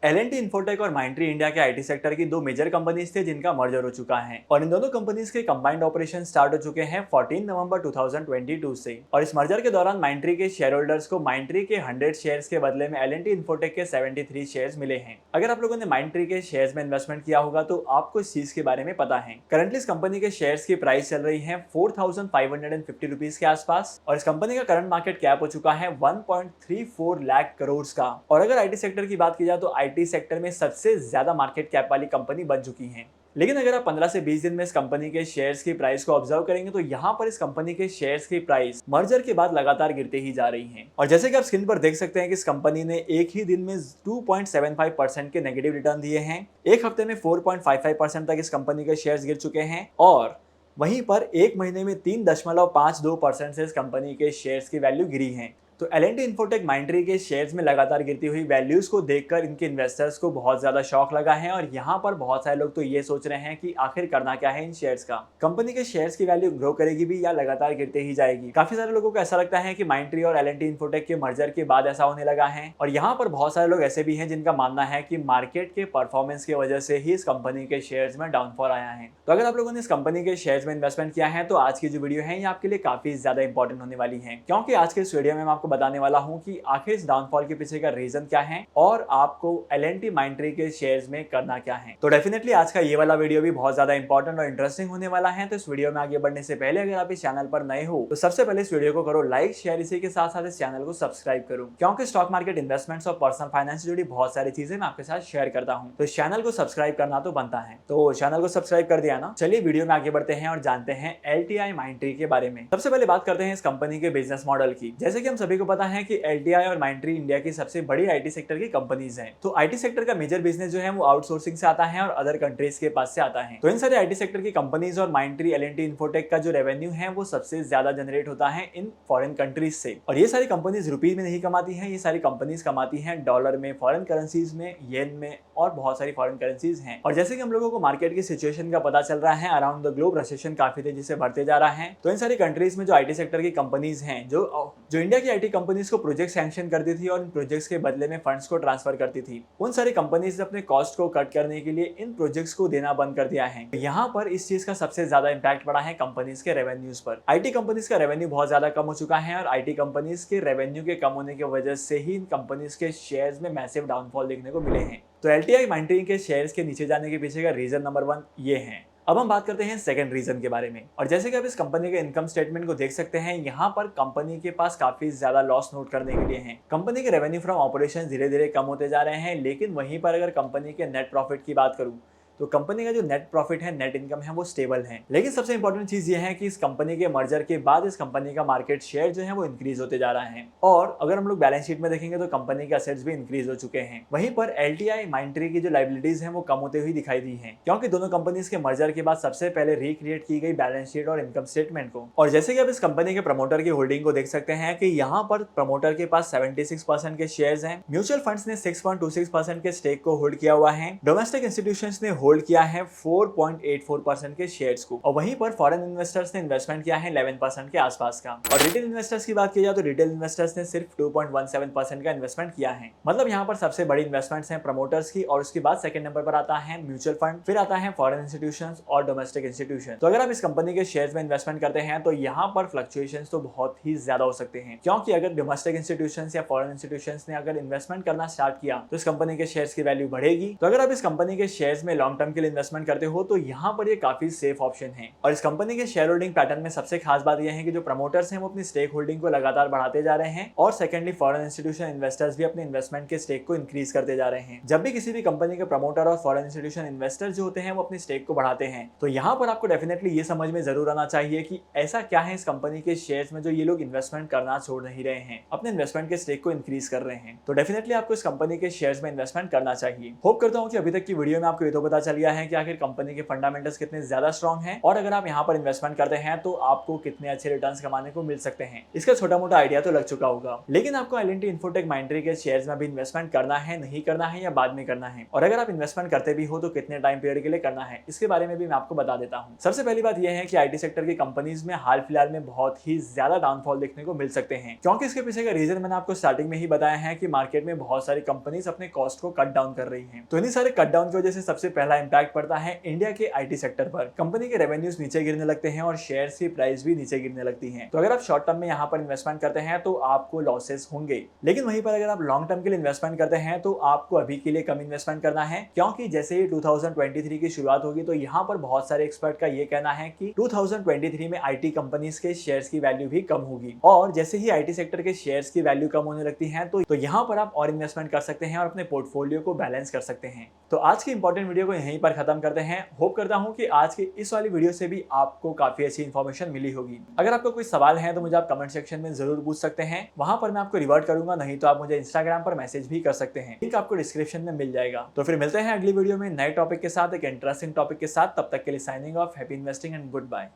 L&T infotech और Mindtree India के IT sector की दो मेजर कंपनीज थे जिनका मर्जर हो चुका है और इन दोनों कंपनीज के कंबाइंड ऑपरेशन स्टार्ट हो चुके हैं 14 नवंबर 2022 से। और इस मर्जर के दौरान माइंडट्री के शेयर होल्डर्स को माइंडट्री के 100 शेयर्स के बदले में एल&टी इन्फोटेक के 73 शेयर्स मिले हैं। अगर आप लोगों ने माइंडट्री के शेयर्स में इन्वेस्टमेंट किया होगा तो आपको इस चीज के बारे में पता है। करंटली इस कंपनी के शेयर्स की प्राइस चल रही है 4550 रुपीज के आसपास और इस कंपनी का करंट मार्केट कैप हो चुका है 1.34 लाख करोड़ का। और अगर आईटी सेक्टर की बात की जाए तो आईटी सेक्टर में सबसे ज्यादा मार्केट कैप वाली कंपनी बन चुकी है। लेकिन अगर आप 15 से 20 दिन में इस कंपनी के शेयर्स की प्राइस को ऑब्जर्व करेंगे तो यहाँ पर इस कंपनी के शेयर्स की प्राइस मर्जर के बाद लगातार गिरते ही जा रही है। और जैसे कि आप स्क्रीन पर देख सकते हैं कि इस कंपनी ने एक ही दिन में 2.75% के नेगेटिव रिटर्न दिए हैं। एक हफ्ते में 4.55% तक इस कंपनी के शेयर्स गिर चुके हैं और वहीं पर एक महीने में 3.52% से इस कंपनी के शेयर्स की वैल्यू गिरी है। तो एल&टी इन्फोटेक माइंडट्री के शेयर्स में लगातार गिरती हुई वैल्यूज को देखकर इनके इन्वेस्टर्स को बहुत ज्यादा शॉक लगा है और यहाँ पर बहुत सारे लोग तो ये सोच रहे हैं कि आखिर करना क्या है इन शेयर्स का। कंपनी के शेयर्स की वैल्यू ग्रो करेगी भी या लगातार गिरते ही जाएगी। काफी सारे लोगों को ऐसा लगता है कि माइंडट्री और एल&टी इन्फोटेक के मर्जर के बाद ऐसा होने लगा है और यहाँ पर बहुत सारे लोग ऐसे भी हैं जिनका मानना है कि मार्केट के परफॉर्मेंस की वजह से ही इस कंपनी के शेयर्स में डाउनफॉल आया है। तो अगर आप लोगों ने इस कंपनी के शेयर्स में इन्वेस्टमेंट किया है तो आज की जो वीडियो है ये आपके लिए काफी ज्यादा इंपॉर्टेंट होने वाली है, क्योंकि आज के इस वीडियो में मैं आपको बताने वाला हूँ कि आखिर इस डाउनफॉल के पीछे का रीजन क्या है और आपको एल&टी माइंडट्री के शेयर्स में करना क्या है। तो डेफिनेटली आज का ये वाला वीडियो भी बहुत ज्यादा इंपॉर्टेंट और इंटरेस्टिंग होने वाला है। तो इस वीडियो में आगे बढ़ने से पहले अगर आप इस चैनल पर नए हो तो सबसे पहले इस वीडियो को करो लाइक, शेयर, इसी के साथ साथ इस चैनल को सब्सक्राइब करो, क्योंकि स्टॉक मार्केट, इन्वेस्टमेंट्स और पर्सनल फाइनेंस से जुड़ी बहुत सारी चीजें मैं आपके साथ शेयर करता हूँ। तो इस चैनल को सब्सक्राइब करना तो बनता है। तो चैनल को सब्सक्राइब कर दिया ना, चलिए वीडियो में आगे बढ़ते हैं और जानते हैं एल&टी माइंडट्री के बारे में। सबसे पहले बात करते हैं इस कंपनी के बिजनेस मॉडल की। जैसे कि हम सभी को पता है कि एल&टी और माइंडट्री इंडिया की सबसे बड़ी आईटी सेक्टर की कंपनीज हैं। तो आईटी सेक्टर का मेजर बिजनेस जो है वो आउटसोर्सिंग से आता है और अदर कंट्रीज के पास से आता है। तो इन सारे आईटी सेक्टर की कंपनीज और माइंडट्री, एल&टी इन्फोटेक का जो रेवेन्यू है वो सबसे ज्यादा जनरेट होता है इन फॉरेन कंट्रीज से। और ये सारी कंपनीज रुपीज में नहीं कमाती हैं, ये सारी कंपनीज कमाती हैं डॉलर में, फॉरेन करेंसीज में, येन में और बहुत सारी फॉरेन करेंसीज हैं। और जैसे कि हम लोगों को मार्केट की सिचुएशन का पता चल रहा है, अराउंड द ग्लोब रिसेशन काफी तेजी से बढ़ते जा रहा है। तो इन सारी कंट्रीज में जो आईटी सेक्टर की कंपनीज हैं जो इंडिया की आईटी कंपनीज को प्रोजेक्ट सैंक्शन करती थी और इन प्रोजेक्ट्स के बदले में फंड्स को ट्रांसफर करती थी, उन सारी कंपनीज ने अपने कॉस्ट को कट करने के लिए इन प्रोजेक्ट्स को देना बंद कर दिया है। यहाँ पर इस चीज का सबसे ज्यादा इंपैक्ट पड़ा है कंपनीज के रेवेन्यूज पर। आईटी कंपनीज का रेवेन्यू बहुत ज्यादा कम हो चुका है और आईटी कंपनीज के रेवेन्यू के कम होने की वजह से ही इन कंपनीज के शेयर्स में मैसिव डाउनफॉल देखने को मिले हैं। तो एल&टी माइंडट्री के शेयर्स के नीचे जाने के पीछे का रीजन नंबर 1 ये है। अब हम बात करते हैं सेकंड रीजन के बारे में। और जैसे कि आप इस कंपनी के इनकम स्टेटमेंट को देख सकते हैं, यहाँ पर कंपनी के पास काफी ज्यादा लॉस नोट करने के लिए हैं। कंपनी के रेवेन्यू फ्रॉम ऑपरेशन धीरे धीरे कम होते जा रहे हैं, लेकिन वहीं पर अगर कंपनी के नेट प्रॉफिट की बात करूं तो कंपनी का जो नेट प्रॉफिट है, नेट इनकम है, वो स्टेबल है। लेकिन सबसे इंपॉर्टेंट चीज ये है कि इस कंपनी के मर्जर के बाद इस कंपनी का मार्केट शेयर जो है वो इंक्रीज होते जा रहा है और अगर हम लोग बैलेंस शीट में देखेंगे तो कंपनी के असेट्स भी इंक्रीज हो चुके हैं। वहीं पर एल&टी माइंडट्री की जो लायबिलिटीज है वो कम होते हुए दिखाई दी है, क्योंकि दोनों कंपनीज के मर्जर के बाद सबसे पहले रिक्रिएट की गई बैलेंस शीट और इनकम स्टेटमेंट को। और जैसे कि आप इस कंपनी के प्रमोटर की होल्डिंग को देख सकते हैं कि यहाँ पर प्रमोटर के पास 76% के शेयर्स हैं, म्यूचुअल फंड्स ने 6.26% के स्टेक को होल्ड किया हुआ है, डोमेस्टिक इंस्टीट्यूशंस ने होल्ड किया है 4.84% के शेयर्स को और वहीं पर फॉरेन इन्वेस्टर्स ने इन्वेस्टमेंट किया है 11% के आसपास का। और रिटेल इन्वेस्टर्स की बात की जाए तो रिटेल इन्वेस्टर्स ने सिर्फ 2.17% का इन्वेस्टमेंट किया है। मतलब यहाँ पर सबसे बड़ी इन्वेस्टमेंट्स हैं प्रमोटर्स की और उसके बाद सेकंड नंबर पर आता है म्यूचुअल फंड, फिर आता है फॉरेन इंस्टीट्यूशंस और डोमेस्टिक इंस्टीट्यूशन। तो अगर आप इस कंपनी के शेयर्स में इन्वेस्टमेंट करते हैं तो यहाँ पर फ्लक्चुएशंस तो बहुत ही ज्यादा हो सकते हैं, क्योंकि अगर डोमेस्टिक इंस्टीट्यूशंस या फॉरेन इंस्टीट्यूशंस ने अगर इन्वेस्टमेंट करना स्टार्ट किया तो इस कंपनी के शेयर्स की वैल्यू बढ़ेगी। तो अगर आप इस कंपनी के शेयर्स में लॉन्ग टर्म के लिए इन्वेस्टमेंट करते हो तो यहाँ पर ये काफी सेफ ऑप्शन है। और इस कंपनी के शेयर होल्डिंग पैटर्न में सबसे खास बात यह है कि जो प्रमोटर्स हैं वो अपनी स्टेक होल्डिंग को लगातार बढ़ाते जा रहे हैं और सेकेंडली फॉरेन इंस्टीट्यूशन इन्वेस्टर्स भी अपने इन्वेस्टमेंट के स्टेक को इंक्रीज करते जा रहे हैं। जब भी किसी भी कंपनी के प्रमोटर और फॉरेन इंस्टीट्यूशन इन्वेस्टर्स जो होते हैं वो अपनी स्टेक को बढ़ाते हैं तो यहाँ पर आपको डेफिनेटली ये समझ में जरूर आना चाहिए कि ऐसा क्या है इस कंपनी के शेयर्स में जो ये लोग इन्वेस्टमेंट करना छोड़ नहीं रहे हैं, अपने इन्वेस्टमेंट के स्टेक को इंक्रीज कर रहे हैं। तो डेफिनेटली आपको इस कंपनी के शेयर्स में इन्वेस्टमेंट करना चाहिए। होप करता हूँ कि अभी तक की वीडियो में आपको ये तो पता चल गया है कि आखिर कंपनी के फंडामेंटल्स कितने ज्यादा स्ट्रॉन्ग हैं और अगर आप यहाँ पर इन्वेस्टमेंट करते हैं तो आपको कितने अच्छे रिटर्न्स कमाने को मिल सकते हैं। इसका छोटा मोटा आइडिया तो लग चुका होगा, लेकिन आपको L&T इन्फोटेक माइंडट्री के शेयर्स में भी इन्वेस्टमेंट करना है, नहीं करना है या बाद में करना है, और अगर आप इन्वेस्टमेंट करते भी हो तो कितने टाइम पीरियड के लिए करना है, इसके बारे में भी मैं आपको बता देता हूँ। सबसे पहली बात यह है कि IT सेक्टर की कंपनीज में हाल फिलहाल में बहुत ही ज्यादा डाउनफॉल देखने को मिल सकते हैं, क्योंकि इसके पीछे का रीजन मैंने आपको स्टार्टिंग में ही बताया है कि मार्केट में बहुत सारी कंपनीज अपने कॉस्ट को कट डाउन कर रही हैं। तो इन्हीं सारे कट डाउन की वजह से सबसे पहला इंपैक्ट पड़ता है इंडिया के IT सेक्टर पर। कंपनी के रेवेन्यूज नीचे गिरने लगते हैं और शेयर्स की प्राइस भी नीचे गिरने लगती है। तो अगर आप शॉर्ट टर्म में यहाँ पर इन्वेस्टमेंट करते हैं तो आपको लॉसेस होंगे, लेकिन वहीं पर अगर आप लॉन्ग टर्म के लिए इन्वेस्टमेंट करते हैं तो आपको अभी के लिए कम इन्वेस्टमेंट करना है, क्योंकि जैसे ही 2023 की शुरुआत होगी तो यहाँ पर बहुत सारे एक्सपर्ट का ये कहना है कि 2023 में IT कंपनीज के शेयर्स की वैल्यू भी कम होगी, और जैसे ही IT सेक्टर के शेयर्स की वैल्यू कम होने लगती है तो यहाँ पर आप और इन्वेस्टमेंट कर सकते हैं और अपने पोर्टफोलियो को बैलेंस कर सकते हैं। तो आज की इंपॉर्टेंट वीडियो को यहीं पर खत्म करते हैं। होप करता हूँ कि आज की इस वाली वीडियो से भी आपको काफी अच्छी इन्फॉर्मेशन मिली होगी। अगर आपको कोई सवाल है तो मुझे आप कमेंट सेक्शन में जरूर पूछ सकते हैं, वहां पर मैं आपको रिवर्ट करूंगा, नहीं तो आप मुझे इंस्टाग्राम पर मैसेज भी कर सकते हैं, लिंक आपको डिस्क्रिप्शन में मिल जाएगा। तो फिर मिलते हैं अगली वीडियो में नए टॉपिक के साथ, एक इंटरेस्टिंग टॉपिक के साथ। तब तक के लिए signing off, happy investing and good bye.